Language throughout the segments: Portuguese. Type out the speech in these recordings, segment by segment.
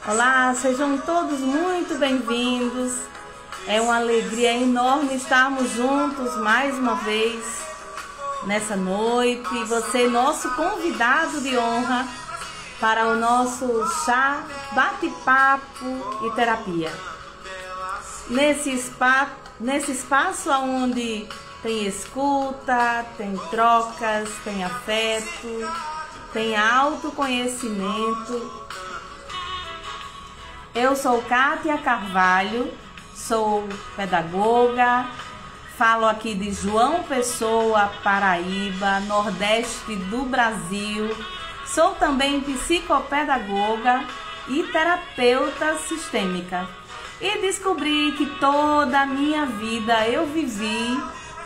Olá, sejam todos muito bem-vindos. É uma alegria enorme estarmos juntos mais uma vez nessa noite. E você, nosso convidado de honra para o nosso chá, bate-papo e terapia. Nesse espaço onde tem escuta, tem trocas, tem afeto, tem autoconhecimento. Eu sou Kátia Carvalho, sou pedagoga, falo aqui de João Pessoa, Paraíba, Nordeste do Brasil. Sou também psicopedagoga e terapeuta sistêmica. E descobri que toda a minha vida eu vivi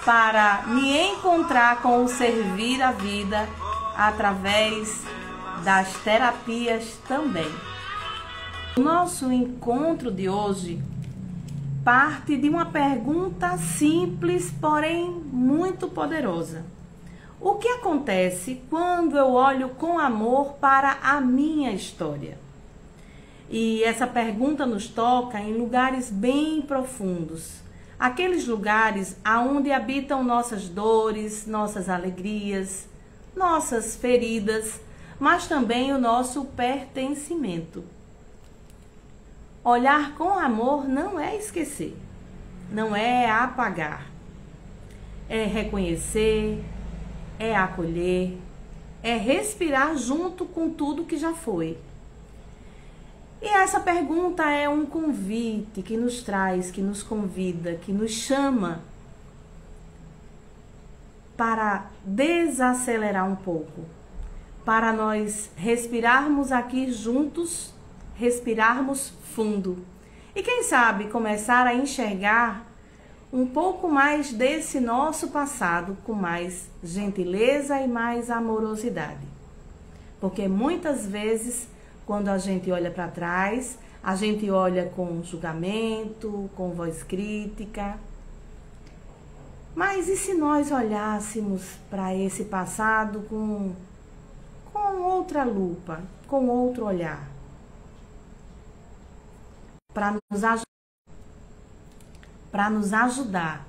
para me encontrar com o servir a vida através das terapias também. O nosso encontro de hoje parte de uma pergunta simples, porém muito poderosa. O que acontece quando eu olho com amor para a minha história? E essa pergunta nos toca em lugares bem profundos. Aqueles lugares aonde habitam nossas dores, nossas alegrias, nossas feridas, mas também o nosso pertencimento. Olhar com amor não é esquecer, não é apagar. É reconhecer, é acolher, é respirar junto com tudo que já foi. E essa pergunta é um convite que nos traz, que nos convida, que nos chama para desacelerar um pouco, para nós respirarmos aqui juntos, respirarmos fundo. E quem sabe começar a enxergar um pouco mais desse nosso passado com mais gentileza e mais amorosidade. Porque muitas vezes, quando a gente olha para trás, a gente olha com julgamento, com voz crítica. Mas e se nós olhássemos para esse passado com outra lupa, com outro olhar? Para nos ajudar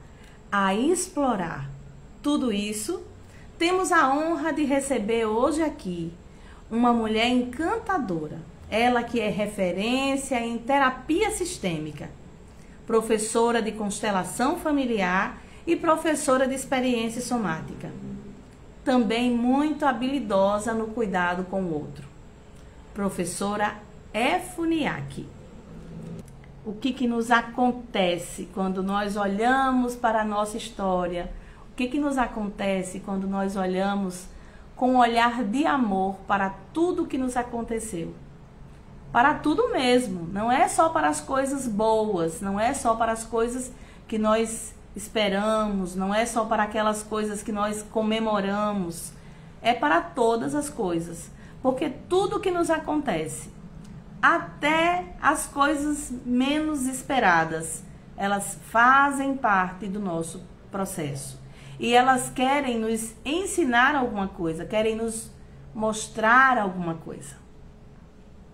a explorar tudo isso, temos a honra de receber hoje aqui uma mulher encantadora, ela que é referência em terapia sistêmica, professora de constelação familiar e professora de experiência somática. Também muito habilidosa no cuidado com o outro. Professora Efuniaki. O que nos acontece quando nós olhamos para a nossa história? O que nos acontece quando nós olhamos com um olhar de amor para tudo que nos aconteceu? Para tudo mesmo, não é só para as coisas boas, não é só para as coisas que nós esperamos, não é só para aquelas coisas que nós comemoramos, é para todas as coisas, porque tudo que nos acontece, até as coisas menos esperadas, elas fazem parte do nosso processo. E elas querem nos ensinar alguma coisa, querem nos mostrar alguma coisa.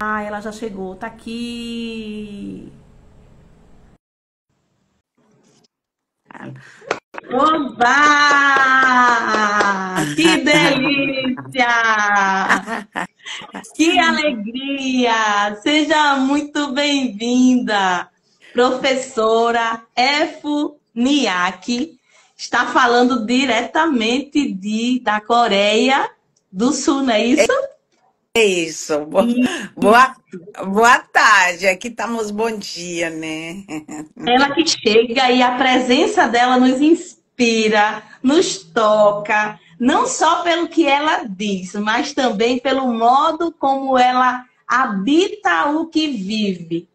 Ah, ela já chegou, tá aqui. Oba! Que delícia! Que alegria! Seja muito bem-vinda, professora Efuniaki. Está falando diretamente da Coreia do Sul, não é isso? É isso. Boa tarde. Aqui estamos, bom dia, né? Ela que chega e a presença dela nos inspira, nos toca, não só pelo que ela diz, mas também pelo modo como ela habita o que vive.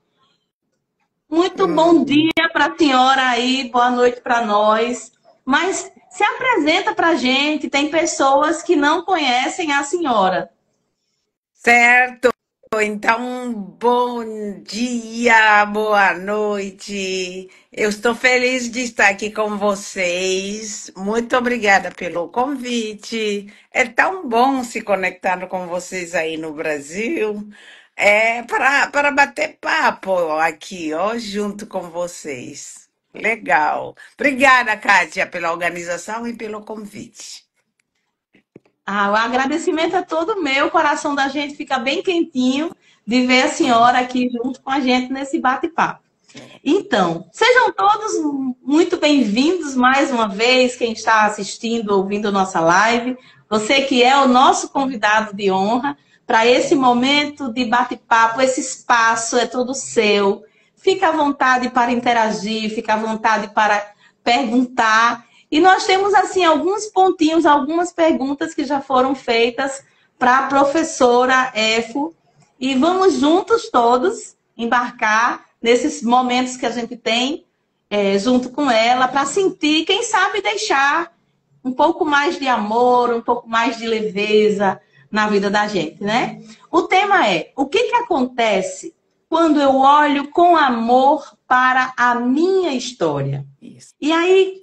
Muito bom dia para a senhora aí, boa noite para nós. Mas se apresenta para a gente, tem pessoas que não conhecem a senhora. Certo. Então, bom dia, boa noite. Eu estou feliz de estar aqui com vocês. Muito obrigada pelo convite. É tão bom se conectar com vocês aí no Brasil. É para bater papo aqui, ó, junto com vocês. Legal. Obrigada, Kátia, pela organização e pelo convite. Ah, o agradecimento é todo meu, o coração da gente fica bem quentinho de ver a senhora aqui junto com a gente nesse bate-papo. Então, sejam todos muito bem-vindos mais uma vez, quem está assistindo, ouvindo nossa live. Você que é o nosso convidado de honra para esse momento de bate-papo, esse espaço é todo seu. Fica à vontade para interagir, fica à vontade para perguntar. E nós temos, assim, alguns pontinhos, algumas perguntas que já foram feitas para a professora Efo. E vamos juntos todos embarcar nesses momentos que a gente tem junto com ela para sentir, quem sabe deixar um pouco mais de amor, um pouco mais de leveza na vida da gente, né? O tema é: o que que acontece quando eu olho com amor para a minha história? Isso. E aí,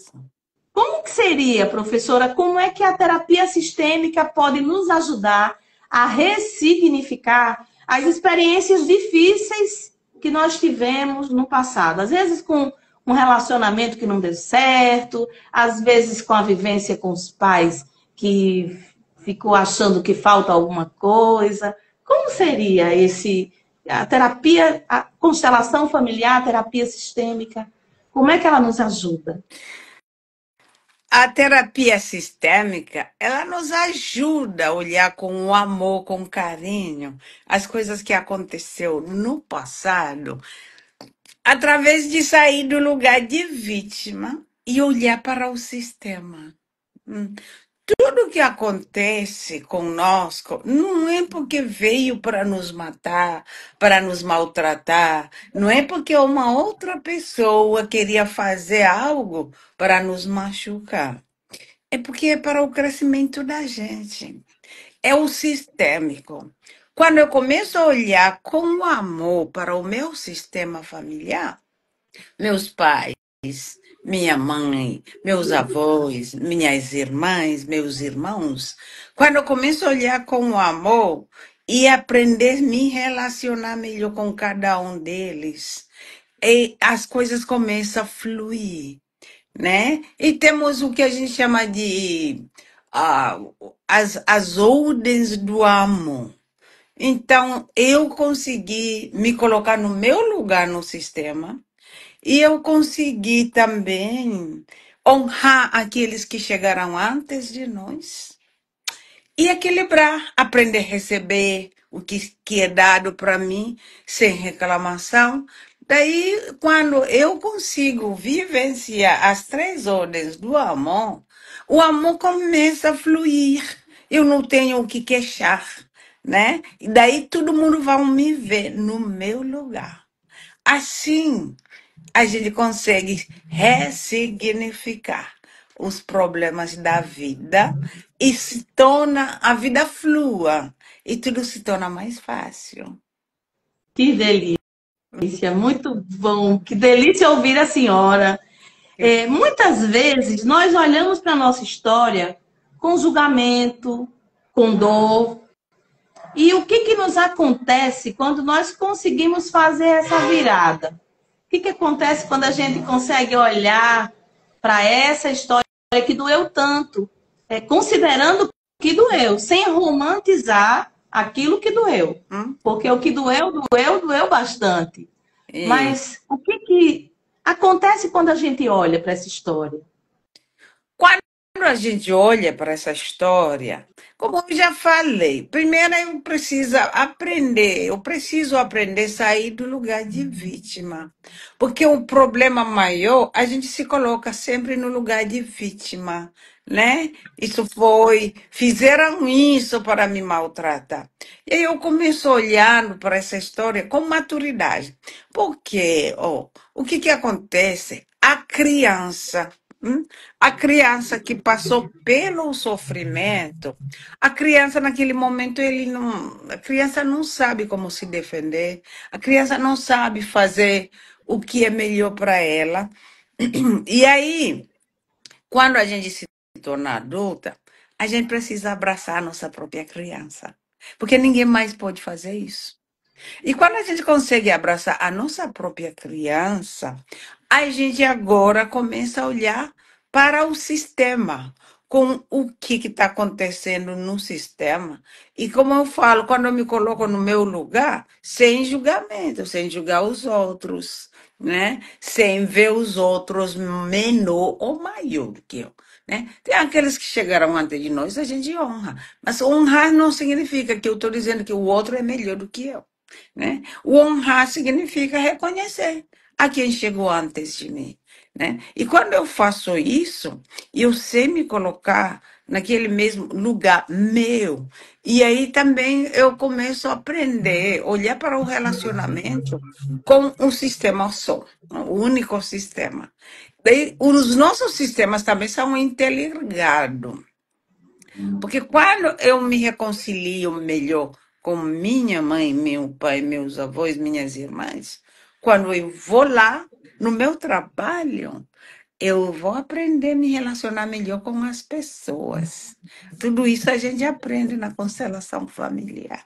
como que seria, professora? Como é que a terapia sistêmica pode nos ajudar a ressignificar as experiências difíceis que nós tivemos no passado? Às vezes com um relacionamento que não deu certo, às vezes com a vivência com os pais que ficou achando que falta alguma coisa. Como seria a terapia, a constelação familiar, a terapia sistêmica? Como é que ela nos ajuda? A terapia sistêmica, ela nos ajuda a olhar com o amor, com carinho, as coisas que aconteceu no passado, através de sair do lugar de vítima e olhar para o sistema. Hum. Tudo que acontece conosco não é porque veio para nos matar, para nos maltratar, não é porque uma outra pessoa queria fazer algo para nos machucar. É porque é para o crescimento da gente. É o sistêmico. Quando eu começo a olhar com amor para o meu sistema familiar, meus pais, minha mãe, meus avós, minhas irmãs, meus irmãos, quando eu começo a olhar com amor e aprender a me relacionar melhor com cada um deles, e as coisas começam a fluir, né? E temos o que a gente chama de ah, as ordens do amor. Então, eu consegui me colocar no meu lugar no sistema e eu consegui também honrar aqueles que chegaram antes de nós e equilibrar, aprender a receber o que é dado para mim sem reclamação. Daí, quando eu consigo vivenciar as três ordens do amor, o amor começa a fluir. Eu não tenho o que queixar, né? E daí todo mundo vai me ver no meu lugar. Assim, a gente consegue ressignificar os problemas da vida e se torna a vida flua e tudo se torna mais fácil. Que delícia, muito bom. Que delícia ouvir a senhora. Muitas vezes nós olhamos para a nossa história com julgamento, com dor. E o que que nos acontece quando nós conseguimos fazer essa virada? O que que acontece quando a gente consegue olhar para essa história que doeu tanto, considerando que doeu, sem romantizar aquilo que doeu? Hum? Porque o que doeu, doeu, doeu bastante. E Mas o que que acontece quando a gente olha para essa história? quando a gente olha para essa história, como eu já falei, primeiro eu preciso aprender a sair do lugar de vítima. Porque o problema maior, a gente se coloca sempre no lugar de vítima, né? Fizeram isso para me maltratar. E aí eu começo olhando para essa história com maturidade. Porque, ó, o que que acontece? A criança. A criança que passou pelo sofrimento, a criança naquele momento a criança não sabe como se defender, a criança não sabe fazer o que é melhor para ela. E aí, quando a gente se torna adulta, a gente precisa abraçar a nossa própria criança, porque ninguém mais pode fazer isso. E quando a gente consegue abraçar a nossa própria criança, a gente agora começa a olhar para o sistema, com o que está acontecendo no sistema. E como eu falo, quando eu me coloco no meu lugar, sem julgamento, sem julgar os outros, né? Sem ver os outros menor ou maior do que eu. Né? Tem aqueles que chegaram antes de nós, a gente honra. Mas honrar não significa que eu estou dizendo que o outro é melhor do que eu. Né? O honrar significa reconhecer a quem chegou antes de mim. Né? E quando eu faço isso, eu sei me colocar naquele mesmo lugar meu. E aí também eu começo a aprender, olhar para o relacionamento com um sistema só, um único sistema. Daí, os nossos sistemas também são interligados. Porque quando eu me reconcilio melhor com minha mãe, meu pai, meus avós, minhas irmãs, quando eu vou lá no meu trabalho, eu vou aprender a me relacionar melhor com as pessoas. Tudo isso a gente aprende na constelação familiar.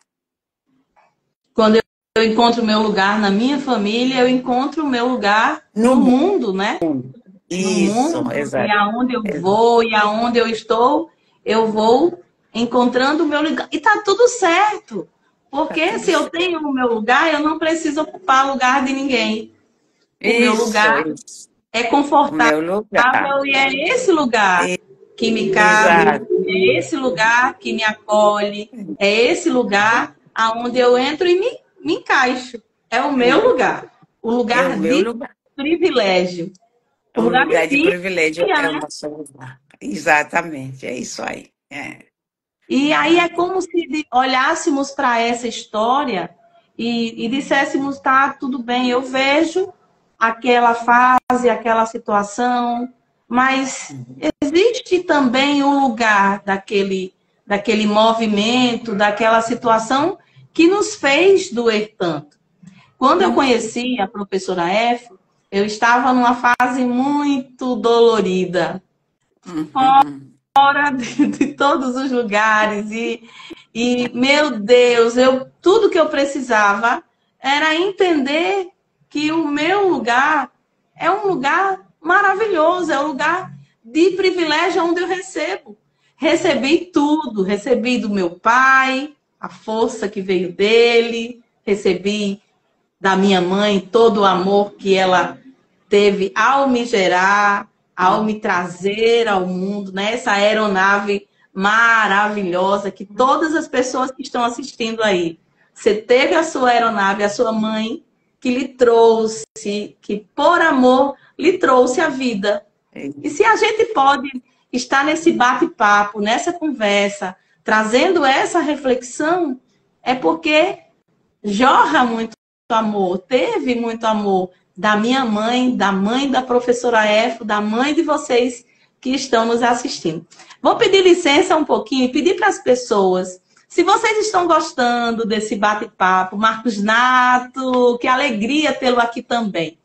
Quando eu encontro o meu lugar na minha família, eu encontro o meu lugar No no mundo. mundo, né? No Isso, mundo, e exato. aonde eu vou, e aonde eu vou encontrando o meu lugar. E tá tudo certo. Tá Porque tudo se eu certo. tenho o meu lugar, eu não preciso ocupar lugar de ninguém. O meu Isso, lugar isso. é O confortável meu lugar. e é esse lugar que me cabe, Exato. é esse lugar que me acolhe, é esse lugar aonde eu entro e me encaixo. É o meu lugar. O É o lugar meu de lugar. privilégio. O O lugar de lugar de privilégio filha, é o né? nosso lugar. Exatamente, é isso aí. É. E aí é Ah, como se olhássemos para essa história e disséssemos, tá, tudo bem, eu vejo aquela fase, aquela situação, mas existe também o lugar daquele movimento, daquela situação que nos fez doer tanto. Quando eu uhum, conheci a professora F, eu estava numa fase muito dolorida, uhum. fora de todos os lugares meu Deus, tudo que eu precisava era entender que o meu lugar é um lugar maravilhoso, é um lugar de privilégio onde eu recebo. Recebi tudo, recebi do meu pai, a força que veio dele, recebi da minha mãe todo o amor que ela teve ao me gerar, ao me trazer ao mundo, né? Essa aeronave maravilhosa que todas as pessoas que estão assistindo aí, você teve a sua aeronave, a sua mãe que lhe trouxe, que por amor lhe trouxe a vida. E se a gente pode estar nesse bate-papo, nessa conversa, trazendo essa reflexão, é porque jorra muito amor, teve muito amor da minha mãe, da mãe da professora F, da mãe de vocês que estão nos assistindo. Vou pedir licença um pouquinho e pedir para as pessoas, se vocês estão gostando desse bate-papo, Marcos Nato, que alegria tê-lo aqui também.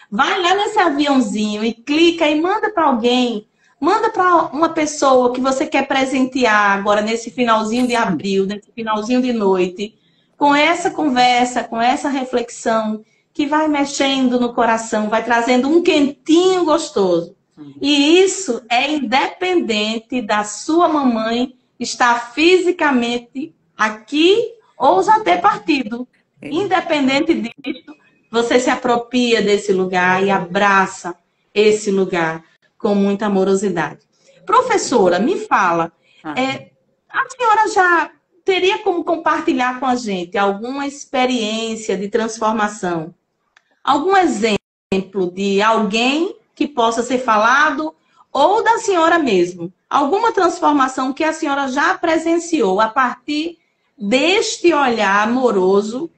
Vai lá nesse aviãozinho e clica e manda para alguém, manda para uma pessoa que você quer presentear agora nesse finalzinho de abril, nesse finalzinho de noite, com essa conversa, com essa reflexão que vai mexendo no coração, vai trazendo um quentinho gostoso. E isso é independente da sua mamãe estar fisicamente aqui ou já ter partido. Independente disso, você se apropria desse lugar e abraça esse lugar com muita amorosidade. Professora, me fala, a senhora já teria como compartilhar com a gente alguma experiência de transformação? Algum exemplo de alguém que possa ser falado ou da senhora mesmo? Alguma transformação que a senhora já presenciou a partir deste olhar amoroso,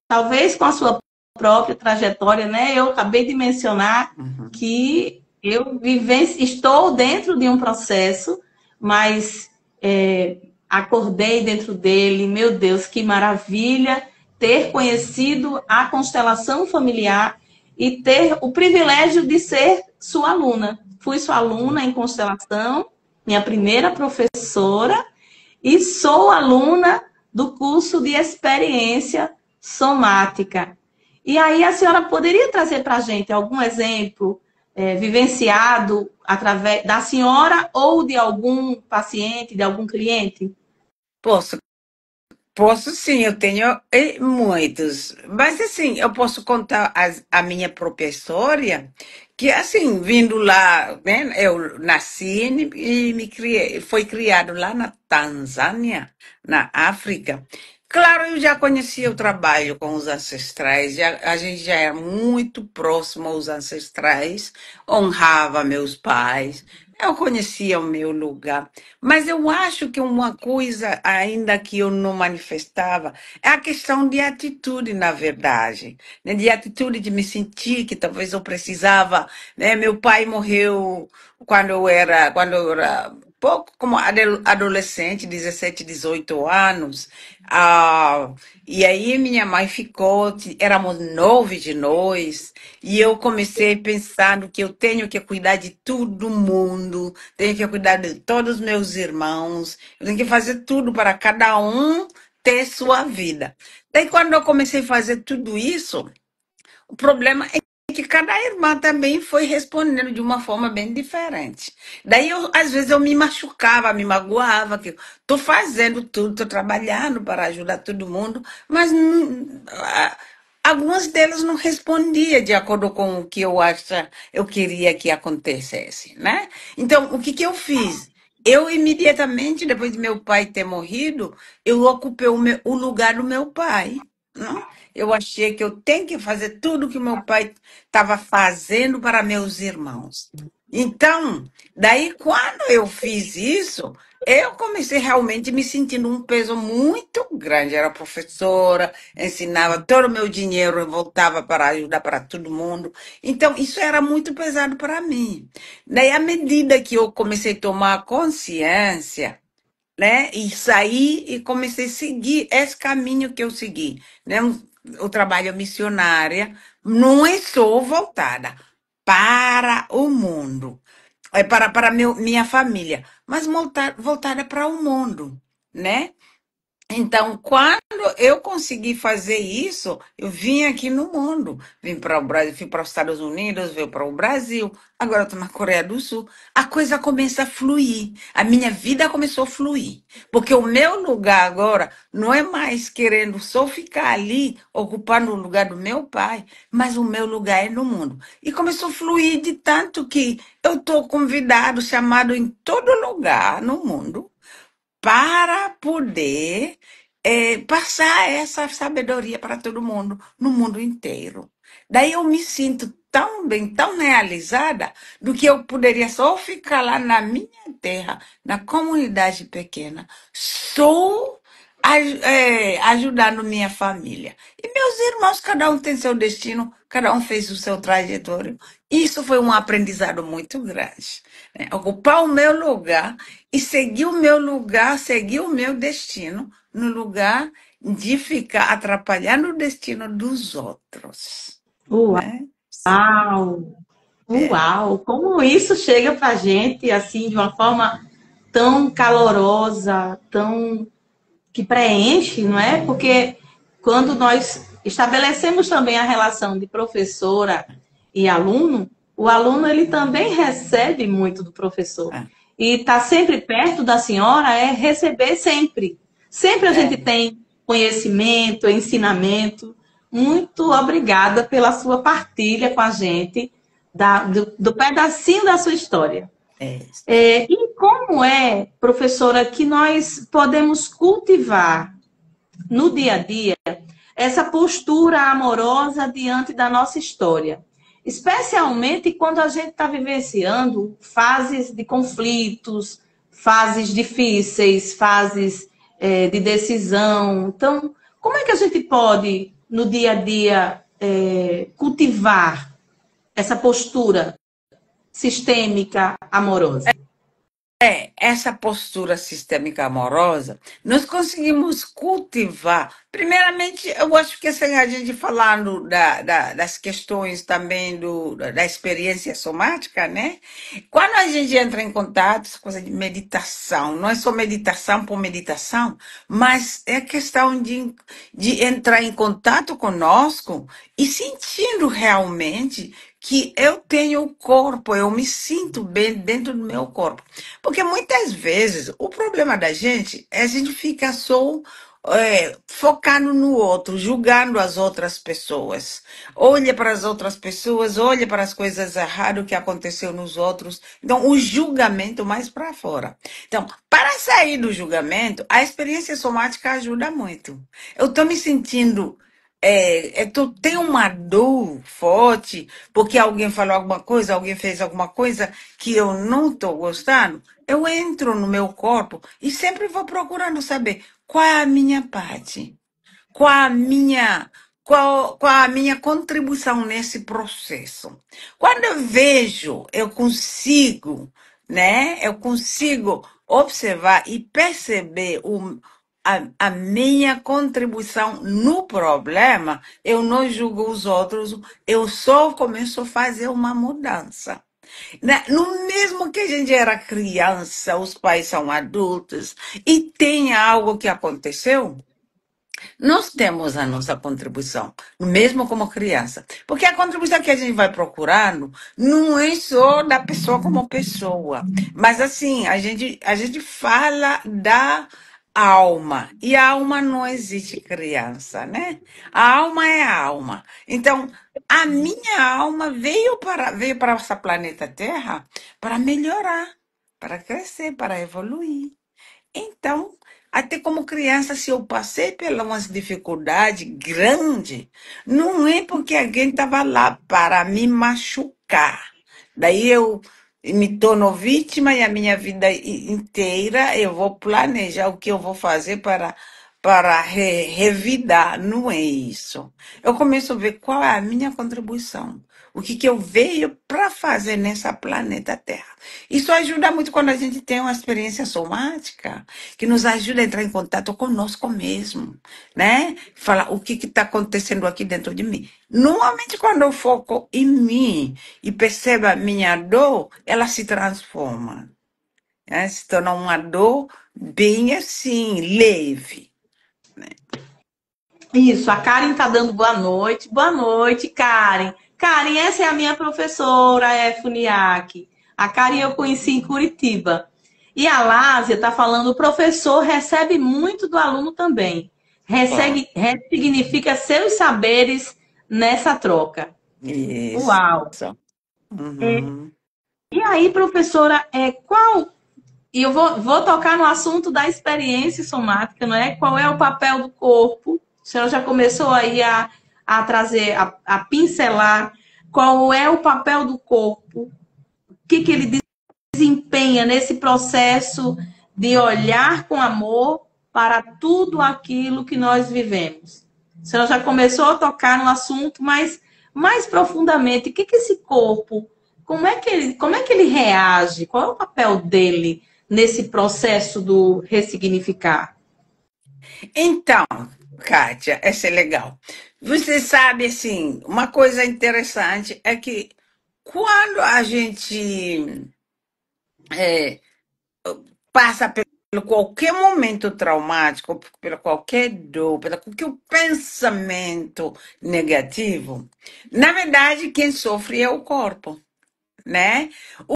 talvez com a sua própria trajetória, né? Eu acabei de mencionar que estou dentro de um processo, mas acordei dentro dele. Meu Deus, que maravilha ter conhecido a constelação familiar e ter o privilégio de ser sua aluna. Fui sua aluna em constelação, minha primeira professora, e sou aluna do curso de experiência somática. E aí a senhora poderia trazer para a gente algum exemplo vivenciado através da senhora ou de algum paciente, de algum cliente? Posso Posso sim, eu tenho muitos. Mas assim, eu posso contar a minha própria história, que assim, vindo lá, né, eu nasci e me criei, foi criado lá na Tanzânia, na África. Claro, eu já conhecia o trabalho com os ancestrais, a gente já era muito próximo aos ancestrais, honrava meus pais, eu conhecia o meu lugar. Mas eu acho que uma coisa ainda que eu não manifestava é a questão de atitude, na verdade, né? De atitude de me sentir que talvez eu precisava, né? Meu pai morreu quando eu era pouco como adolescente, 17, 18 anos. Ah, e aí minha mãe ficou, éramos 9 de nós, e eu comecei pensando que eu tenho que cuidar de todo mundo, tenho que cuidar de todos os meus irmãos, eu tenho que fazer tudo para cada um ter sua vida. Daí, quando eu comecei a fazer tudo isso, o problema é que cada irmã também foi respondendo de uma forma bem diferente. Daí, às vezes, eu me machucava, me magoava, que estou fazendo tudo, estou trabalhando para ajudar todo mundo, mas algumas delas não respondiam de acordo com o que eu queria que acontecesse, né? Então, o que que eu fiz? Eu imediatamente, depois de meu pai ter morrido, eu ocupei o lugar do meu pai, né? Eu achei que eu tenho que fazer tudo que meu pai estava fazendo para meus irmãos. Então, daí quando eu fiz isso, eu comecei realmente me sentindo um peso muito grande. Era professora, ensinava todo o meu dinheiro, eu voltava para ajudar para todo mundo. Então, isso era muito pesado para mim. Daí, à medida que eu comecei a tomar consciência, né? E saí e comecei a seguir esse caminho que eu segui, né? O trabalho missionária não é só voltada para o mundo, é para minha família, mas voltada para o mundo, né? Então, quando eu consegui fazer isso, eu vim aqui no mundo. Vim para o Brasil, fui para os Estados Unidos, veio para o Brasil, agora estou na Coreia do Sul. A coisa começa a fluir. A minha vida começou a fluir. Porque o meu lugar agora não é mais querendo só ficar ali, ocupando o lugar do meu pai, mas o meu lugar é no mundo. E começou a fluir de tanto que eu estou convidado, chamado em todo lugar no mundo para poder passar essa sabedoria para todo mundo, no mundo inteiro. Daí eu me sinto tão bem, tão realizada, do que eu poderia só ficar lá na minha terra, na comunidade pequena, só ajudando minha família. E meus irmãos, cada um tem seu destino, cada um fez o seu trajetório. Isso foi um aprendizado muito grande, né? Ocupar o meu lugar e seguir o meu lugar, seguir o meu destino, no lugar de ficar atrapalhando o destino dos outros, né? Uau! É, Uau! Como isso chega para a gente assim de uma forma tão calorosa, tão que preenche, não é? Porque quando nós estabelecemos também a relação de professora e aluno, o aluno ele também recebe muito do professor. é, E estar sempre perto da senhora é receber sempre. Sempre a gente é. tem conhecimento, ensinamento. Muito obrigada pela sua partilha com a gente do pedacinho da sua história. É. E como é, professora, que nós podemos cultivar no dia a dia essa postura amorosa diante da nossa história? Especialmente quando a gente está vivenciando fases de conflitos, fases difíceis, fases de decisão. Então, como é que a gente pode, no dia a dia, cultivar essa postura sistêmica amorosa? essa postura sistêmica amorosa, nós conseguimos cultivar. Primeiramente, eu acho que assim, a gente falando das questões também da experiência somática, né? Quando a gente entra em contato, essa coisa de meditação, não é só meditação por meditação, mas é questão de entrar em contato conosco e sentindo realmente que eu tenho o corpo, eu me sinto bem dentro do meu corpo. Porque muitas vezes o problema da gente é a gente ficar só focado no outro, julgando as outras pessoas. Olha para as outras pessoas, olha para as coisas erradas que aconteceu nos outros. Então, o julgamento mais para fora. Então, para sair do julgamento, a experiência somática ajuda muito. Eu estou me sentindo. Tenho uma dor forte porque alguém falou alguma coisa, alguém fez alguma coisa que eu não estou gostando. Eu entro no meu corpo e sempre vou procurando saber qual é a minha parte, qual a minha, qual a minha contribuição nesse processo. Quando eu vejo, eu consigo, né? Eu consigo observar e perceber a minha contribuição no problema, eu não julgo os outros, eu só começo a fazer uma mudança. Né? No mesmo que a gente era criança, os pais são adultos e tem algo que aconteceu, nós temos a nossa contribuição, mesmo como criança. Porque a contribuição que a gente vai procurando não é só da pessoa como pessoa, mas assim, a gente fala da alma. E a alma não existe criança, né? A alma é a alma. Então, a minha alma veio para essa planeta Terra para melhorar, para crescer, para evoluir. Então, até como criança, se eu passei por umas dificuldades grandes, não é porque alguém estava lá para me machucar. Daí eu me torno vítima e a minha vida inteira eu vou planejar o que eu vou fazer para revidar. Não é isso. Eu começo a ver qual é a minha contribuição. O que eu veio para fazer nessa planeta Terra. Isso ajuda muito quando a gente tem uma experiência somática que nos ajuda a entrar em contato conosco mesmo, né? Falar o que está acontecendo aqui dentro de mim. Normalmente, quando eu foco em mim e percebo a minha dor, ela se transforma, né? Se torna uma dor bem assim, leve. Isso, a Karen tá dando boa noite. Boa noite, Karen. Karen, essa é a minha professora, Funiac. A Karen eu conheci em Curitiba. E a Lásia tá falando, o professor recebe muito do aluno também. Ó, Ressignifica seus saberes nessa troca. isso. Uau! Uhum. E aí, professora, qual. E eu vou tocar no assunto da experiência somática, não é? Qual é o papel do corpo? A senhora já começou aí a trazer, a pincelar qual é o papel do corpo, o que ele desempenha nesse processo de olhar com amor para tudo aquilo que nós vivemos. A senhora já começou a tocar no assunto, mas mais profundamente, o que esse corpo, como é que ele reage? Qual é o papel dele nesse processo do ressignificar? Então, Kátia, essa é legal. Você sabe, assim, uma coisa interessante é que quando a gente é, passa pelo qualquer momento traumático, pelo qualquer dor, pelo qualquer pensamento negativo, na verdade, quem sofre é o corpo, né?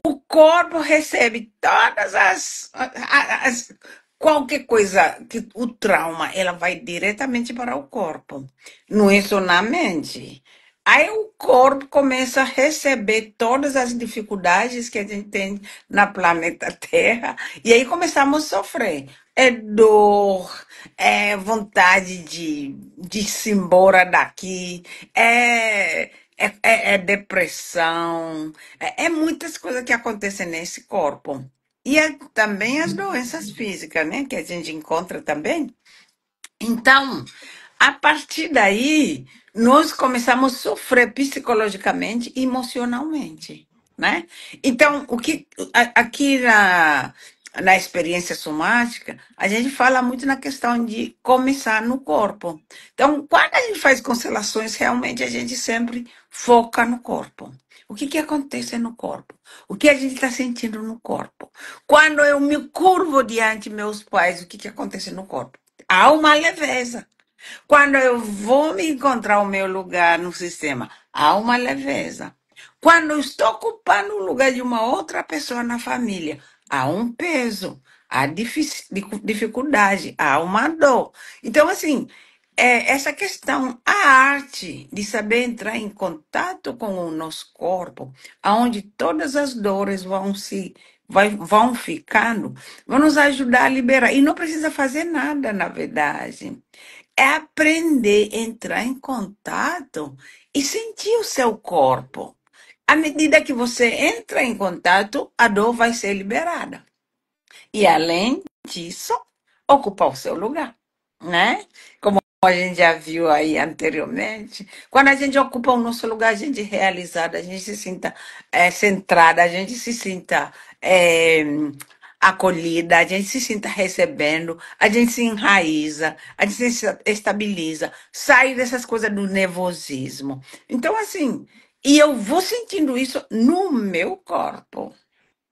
O corpo recebe todas qualquer coisa que o trauma, ela vai diretamente para o corpo, não é só na mente. Aí o corpo começa a receber todas as dificuldades que a gente tem na planeta Terra, e aí começamos a sofrer. É dor, é vontade de se embora daqui, é depressão, é muitas coisas que acontecem nesse corpo. E também as doenças físicas, né, que a gente encontra também. Então, a partir daí, nós começamos a sofrer psicologicamente e emocionalmente, né? Então, aqui na experiência somática, a gente fala muito na questão de começar no corpo. Então, quando a gente faz constelações, realmente a gente sempre foca no corpo. O que que acontece no corpo? O que a gente está sentindo no corpo? Quando eu me curvo diante de meus pais, o que que acontece no corpo? Há uma leveza. Quando eu vou me encontrar o meu lugar no sistema, há uma leveza. Quando eu estou ocupando o lugar de uma outra pessoa na família, há um peso, há dificuldade, há uma dor. Então, assim, essa questão, a arte de saber entrar em contato com o nosso corpo, aonde todas as dores vão ficando, vão nos ajudar a liberar. E não precisa fazer nada, na verdade. É aprender a entrar em contato e sentir o seu corpo. À medida que você entra em contato, a dor vai ser liberada. E além disso, ocupar o seu lugar, né? Como a gente já viu aí anteriormente, quando a gente ocupa o nosso lugar, a gente é realizada, a gente se sinta centrada, a gente se sinta é, acolhida, a gente se sinta recebendo, a gente se enraiza, a gente se estabiliza, sai dessas coisas do nervosismo. Então, assim, e eu vou sentindo isso no meu corpo.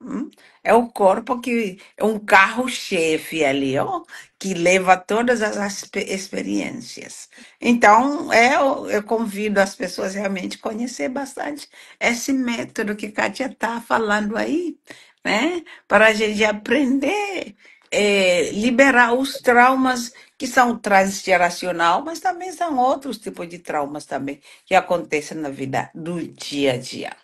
Hum? É o corpo que é um carro-chefe ali, ó, que leva todas as experiências. Então, eu convido as pessoas realmente a conhecer bastante esse método que Kátia está falando aí, né? Para a gente aprender, liberar os traumas que são transgeracional, mas também são outros tipos de traumas também que acontecem na vida do dia a dia.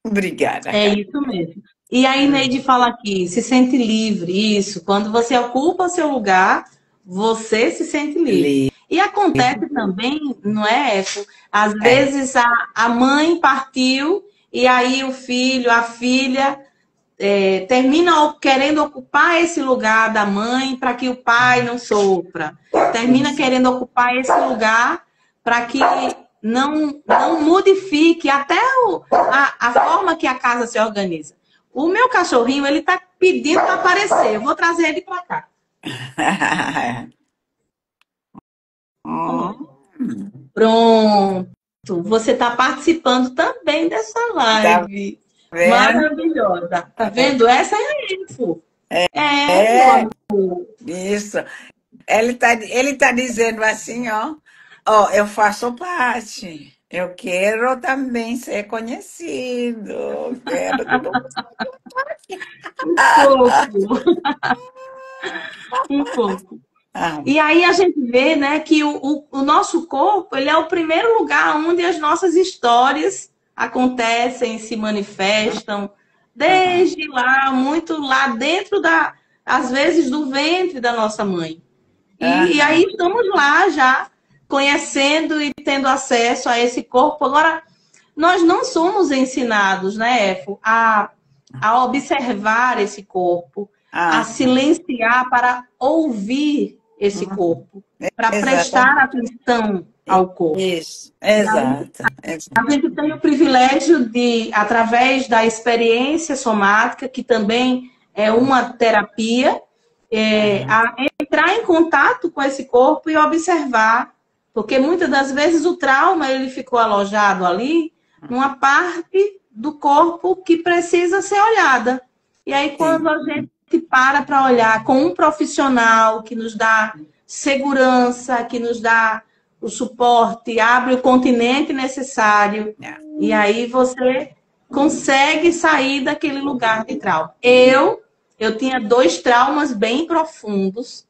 Obrigada, É Kátia. isso mesmo. E a Ineide fala aqui, se sente livre, isso. Quando você ocupa o seu lugar, você se sente livre. E acontece também, não é, Efo? Às É. vezes a mãe partiu e aí o filho, a filha termina querendo ocupar esse lugar da mãe para que o pai não sofra. Termina querendo ocupar esse lugar para que não modifique até a forma que a casa se organiza. O meu cachorrinho, ele está pedindo para aparecer. Eu vou trazer ele para cá. Pronto. Você está participando também dessa Tá live. vendo? Maravilhosa. Tá vendo? Essa é a info. Meu É, amor. isso. Ele tá dizendo assim, ó, eu faço parte. Eu quero também ser conhecido. Quero que todo Um pouco. Um pouco. mundo. E aí a gente vê, né, que o nosso corpo, ele é o primeiro lugar onde as nossas histórias acontecem, se manifestam, desde lá, muito lá dentro às vezes, do ventre da nossa mãe. E aí estamos lá já, conhecendo e tendo acesso a esse corpo. Agora, nós não somos ensinados, né, Efo, a observar esse corpo, a silenciar para ouvir esse corpo, para prestar Exatamente. atenção ao corpo. Isso, exato. A gente tem o privilégio de, através da experiência somática, que também é uma terapia, a entrar em contato com esse corpo e observar, porque muitas das vezes o trauma ele ficou alojado ali numa parte do corpo que precisa ser olhada. E aí quando a gente para olhar com um profissional que nos dá segurança, que nos dá o suporte, abre o continente necessário, e aí você consegue sair daquele lugar de trauma. Eu tinha 2 traumas bem profundos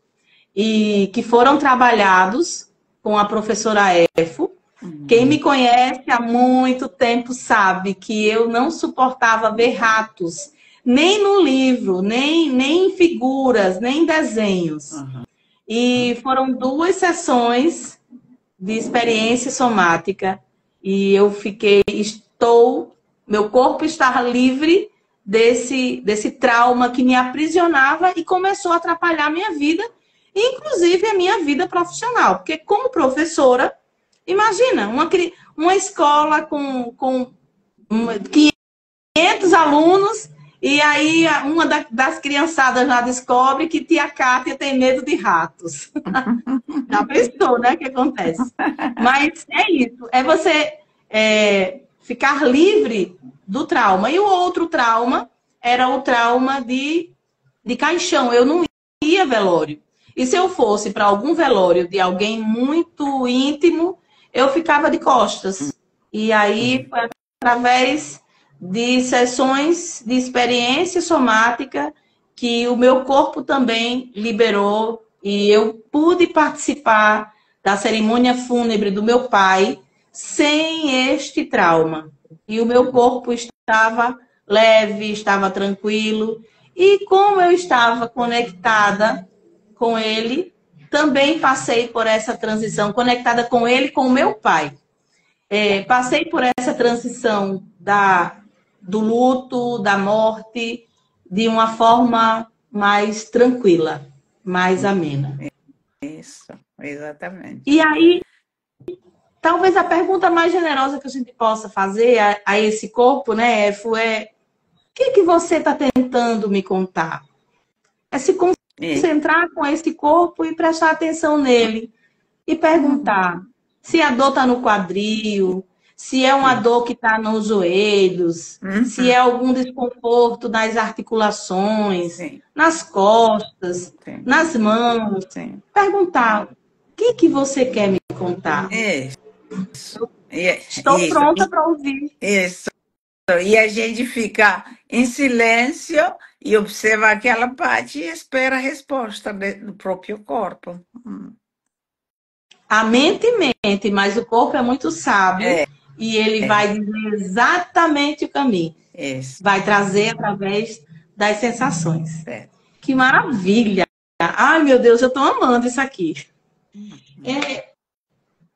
e que foram trabalhados com a professora Efo. Quem me conhece há muito tempo sabe que eu não suportava ver ratos, nem no livro, nem em figuras, nem em desenhos. E foram 2 sessões de experiência somática e eu meu corpo estava livre desse trauma que me aprisionava e começou a atrapalhar a minha vida, inclusive a minha vida profissional. Porque como professora, imagina, uma escola com 500 alunos E aí uma das criançadas já descobre que tia Cátia tem medo de ratos. Já pensou, né? O que acontece? Mas é isso, é você ficar livre do trauma. E o outro trauma era o trauma de caixão. Eu não ia velório. E se eu fosse para algum velório de alguém muito íntimo, eu ficava de costas. E aí foi através de sessões de experiência somática que o meu corpo também liberou e eu pude participar da cerimônia fúnebre do meu pai sem este trauma. E o meu corpo estava leve, estava tranquilo. E como eu estava conectada com ele, também passei por essa transição, conectada com ele, com o meu pai. Passei por essa transição do luto, da morte, de uma forma mais tranquila, mais amena. Isso, exatamente. E aí, talvez a pergunta mais generosa que a gente possa fazer a esse corpo, né, Efo, o que você está tentando me contar? É se concentrar com esse corpo e prestar atenção nele. E perguntar se a dor está no quadril, se é uma dor que está nos joelhos, se é algum desconforto nas articulações, nas costas, nas mãos. Perguntar, o que você quer me contar? Estou pronta para ouvir. Isso. E a gente fica em silêncio e observa aquela parte e espera a resposta do próprio corpo. A mente mente, mas o corpo é muito sábio e ele vai dizer exatamente o caminho. Vai trazer através das sensações. Que maravilha! Ai, meu Deus, eu estou amando isso aqui.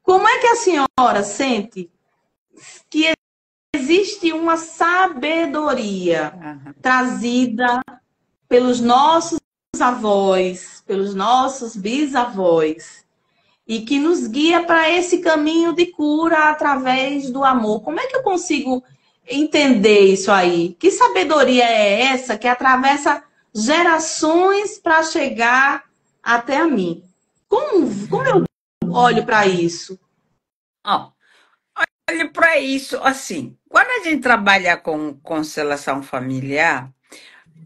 Como é que a senhora sente que existe uma sabedoria trazida pelos nossos avós, pelos nossos bisavós, e que nos guia para esse caminho de cura através do amor? Como é que eu consigo entender isso aí? Que sabedoria é essa que atravessa gerações para chegar até a mim? Como eu olho para isso? Olhe para isso assim. Quando a gente trabalha com constelação familiar,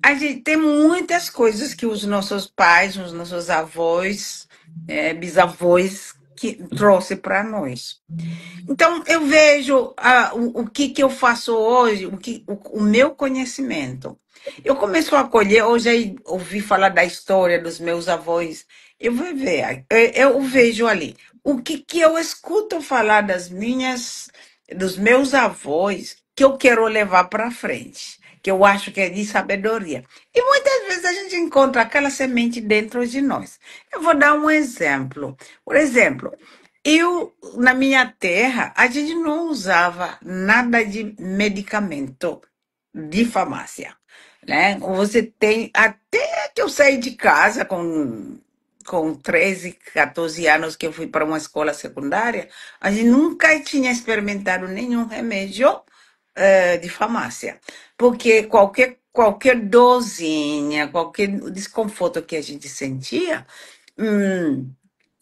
a gente tem muitas coisas que os nossos pais, os nossos avós, bisavós, que trouxe para nós. Então, eu vejo o que eu faço hoje, o meu conhecimento. Eu começo a acolher, hoje ouvi falar da história dos meus avós. Eu vou ver, eu vejo ali. O que eu escuto falar dos meus avós, que eu quero levar para frente, que eu acho que é de sabedoria. E muitas vezes a gente encontra aquela semente dentro de nós. Eu vou dar um exemplo. Por exemplo, na minha terra, a gente não usava nada de medicamento de farmácia, né? Você tem, até que eu saí de casa com 13, 14 anos, que eu fui para uma escola secundária, a gente nunca tinha experimentado nenhum remédio de farmácia, porque qualquer dorzinha, qualquer desconforto que a gente sentia,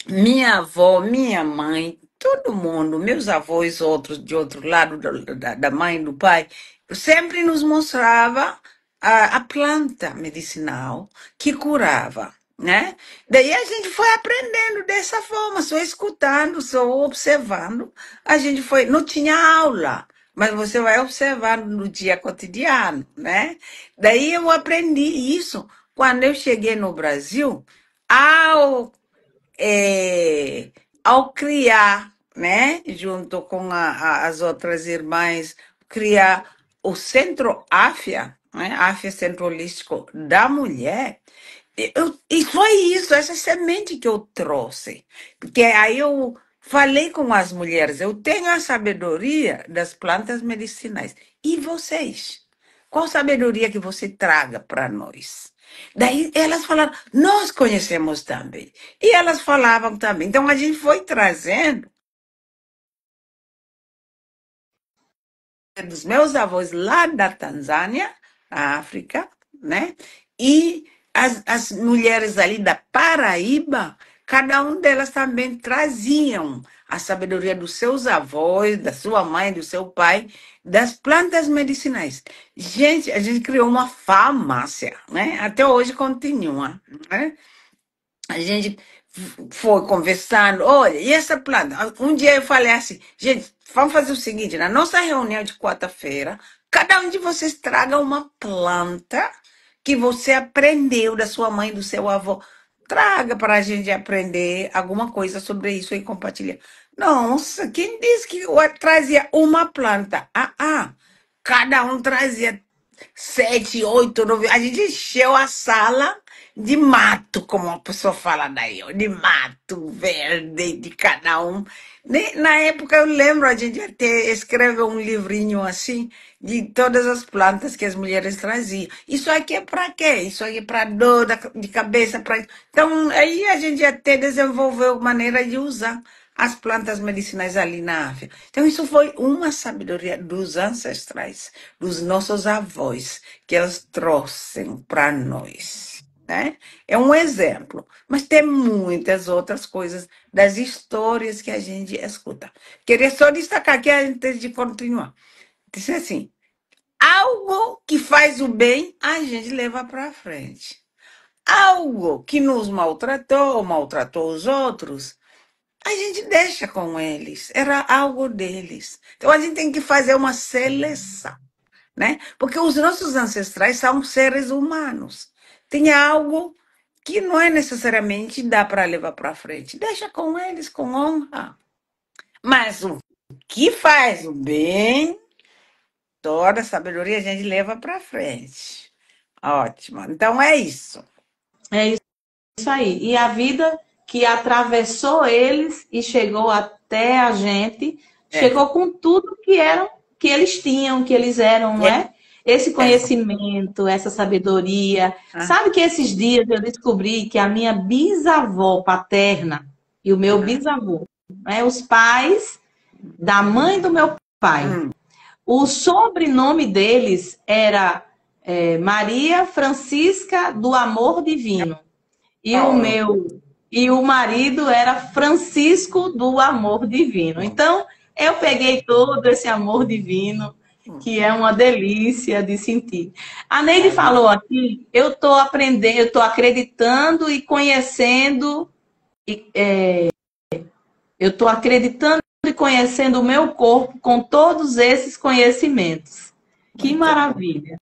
minha avó, minha mãe, todo mundo, meus avós, outros de outro lado da mãe e do pai, sempre nos mostrava a planta medicinal que curava, né? Daí a gente foi aprendendo dessa forma, só escutando, só observando. A gente foi, não tinha aula, mas você vai observando no dia cotidiano, né? Daí eu aprendi isso quando eu cheguei no Brasil, ao ao criar, né, junto com as outras irmãs, criar o Centro Áfia, né, Áfia Centro Holístico da Mulher, e foi isso, essa semente que eu trouxe. Porque aí eu falei com as mulheres, eu tenho a sabedoria das plantas medicinais. E vocês? Qual sabedoria que você traga para nós? Daí elas falaram, nós conhecemos também. E elas falavam também. Então a gente foi trazendo dos meus avós lá da Tanzânia África, né? E as mulheres ali da Paraíba, cada uma delas também traziam a sabedoria dos seus avós, da sua mãe, do seu pai, das plantas medicinais. Gente, a gente criou uma farmácia, né? Até hoje continua, né? A gente foi conversando, olha, e essa planta? Um dia eu falei assim, gente, vamos fazer o seguinte, na nossa reunião de quarta-feira, cada um de vocês traga uma planta que você aprendeu da sua mãe, do seu avô. Traga para a gente aprender alguma coisa sobre isso e compartilhar. Nossa, quem disse que eu trazia uma planta? Cada um trazia 7, 8, 9. A gente encheu a sala de mato, como a pessoa fala daí, ó, de mato verde de cada um. Na época, eu lembro, a gente até escreveu um livrinho assim, de todas as plantas que as mulheres traziam. Isso aqui é para quê? Isso aqui é para dor de cabeça. Então, aí a gente até desenvolveu maneira de usar as plantas medicinais ali na África. Então, isso foi uma sabedoria dos ancestrais, dos nossos avós, que eles trouxeram para nós, né? É um exemplo, mas tem muitas outras coisas das histórias que a gente escuta. Queria só destacar aqui antes de continuar. Disse assim, algo que faz o bem, a gente leva para frente. Algo que nos maltratou, maltratou os outros, a gente deixa com eles. Era algo deles. Então a gente tem que fazer uma seleção, né? Porque os nossos ancestrais são seres humanos. Tem algo que não é necessariamente dá para levar para frente. Deixa com eles com honra. Mas o que faz o bem, toda a sabedoria a gente leva para frente. Ótimo. Então é isso. É isso aí. E a vida que atravessou eles e chegou até a gente, É. chegou com tudo que eles tinham, que eles eram, não é? Esse É. conhecimento, essa sabedoria. Sabe que esses dias eu descobri que a minha bisavó paterna e o meu bisavô, né, os pais da mãe do meu pai, o sobrenome deles era Maria Francisca do Amor Divino. E o marido era Francisco do Amor Divino. Então, eu peguei todo esse amor divino, que é uma delícia de sentir. A Neide falou aqui, eu estou aprendendo, eu estou acreditando e conhecendo, eu estou acreditando e conhecendo o meu corpo com todos esses conhecimentos. Que maravilha.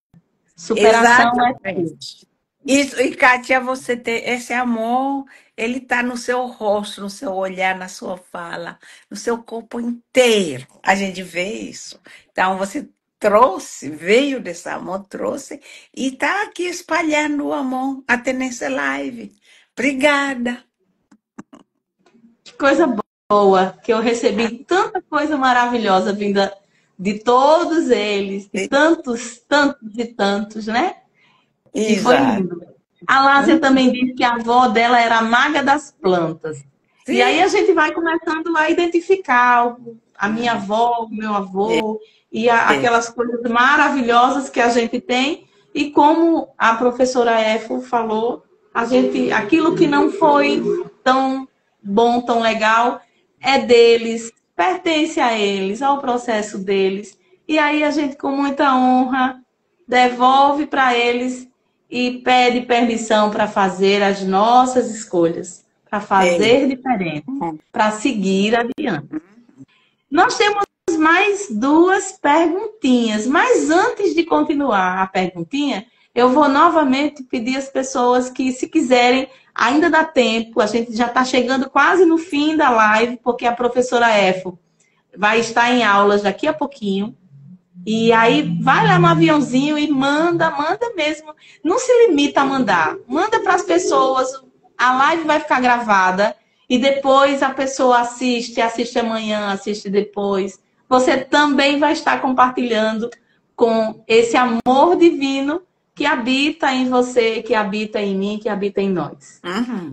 Superação é tudo. Exatamente. Isso, e Kátia, você ter esse amor, ele está no seu rosto, no seu olhar, na sua fala, no seu corpo inteiro. A gente vê isso. Então, você trouxe, veio desse amor, trouxe, e está aqui espalhando o amor até nessa live. Obrigada. Que coisa boa, que eu recebi tanta coisa maravilhosa vinda de todos eles, de tantos, tantos e tantos, né? E foi Exato. lindo. A Lásia também disse que a avó dela era a maga das plantas. Sim. E aí a gente vai começando a identificar a minha avó, o meu avô, e aquelas coisas maravilhosas que a gente tem. E como a professora Efo falou, aquilo que não foi tão bom, tão legal, é deles, pertence a eles, ao processo deles. E aí a gente, com muita honra, devolve para eles e pede permissão para fazer as nossas escolhas, para fazer diferente, para seguir adiante. Nós temos mais duas perguntinhas, mas antes de continuar a perguntinha, eu vou novamente pedir às pessoas que, se quiserem, ainda dá tempo, a gente já está chegando quase no fim da live, porque a professora Efo vai estar em aulas daqui a pouquinho. E aí, vai lá no aviãozinho e manda mesmo. Não se limita a mandar. Manda para as pessoas. A live vai ficar gravada. E depois a pessoa assiste amanhã, assiste depois. Você também vai estar compartilhando com esse amor divino que habita em você, que habita em mim, que habita em nós.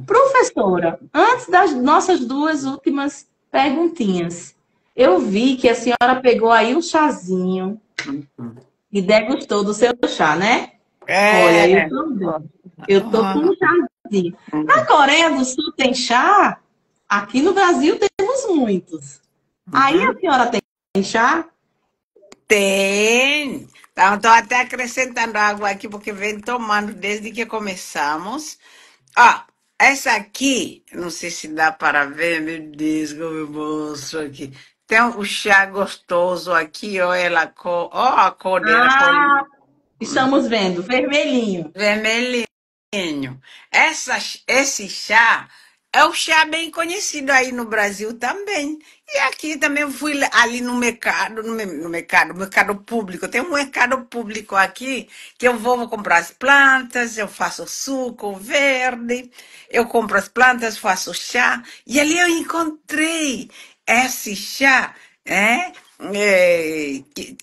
Professora, antes das nossas duas últimas perguntinhas, eu vi que a senhora pegou aí um chazinho E degustou do seu chá, né? Olha, eu É. também. Eu tô com Ah, um chazinho. Na Coreia do Sul tem chá? Aqui no Brasil temos muitos. Aí a uhum. senhora tem chá? Tem. Então, estou até acrescentando água aqui, porque vem tomando desde que começamos. Ó, essa aqui, não sei se dá para ver, meu Deus, como eu mostro aqui. Tem um chá gostoso aqui, ó, ó a cor dela, cor Ah, estamos vendo, vermelhinho. vermelhinho. Essa, esse chá é um chá bem conhecido aí no Brasil também. E aqui também eu fui ali no mercado, no mercado público. Tem um mercado público aqui que eu vou comprar as plantas, eu faço suco verde, eu compro as plantas, faço chá. E ali eu encontrei esse chá, né?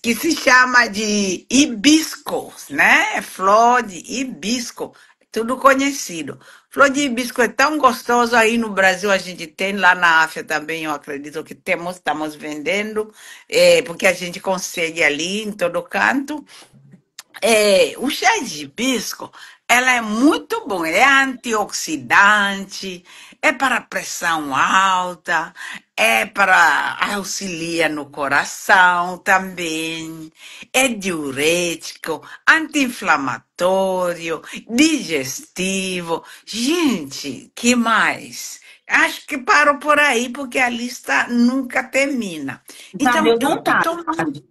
Que se chama de hibiscos, né? Flor de hibisco, tudo conhecido. Flor de hibisco é tão gostoso aí no Brasil, a gente tem, lá na África também, eu acredito que temos, estamos vendendo, porque a gente consegue ali em todo canto. O chá de hibisco, ela é muito bom, é antioxidante, é para pressão alta, é para auxiliar no coração também, é diurético, anti-inflamatório, digestivo. Gente, que mais? Acho que paro por aí, porque a lista nunca termina. Já Então, deu eu tô vontade. tomando.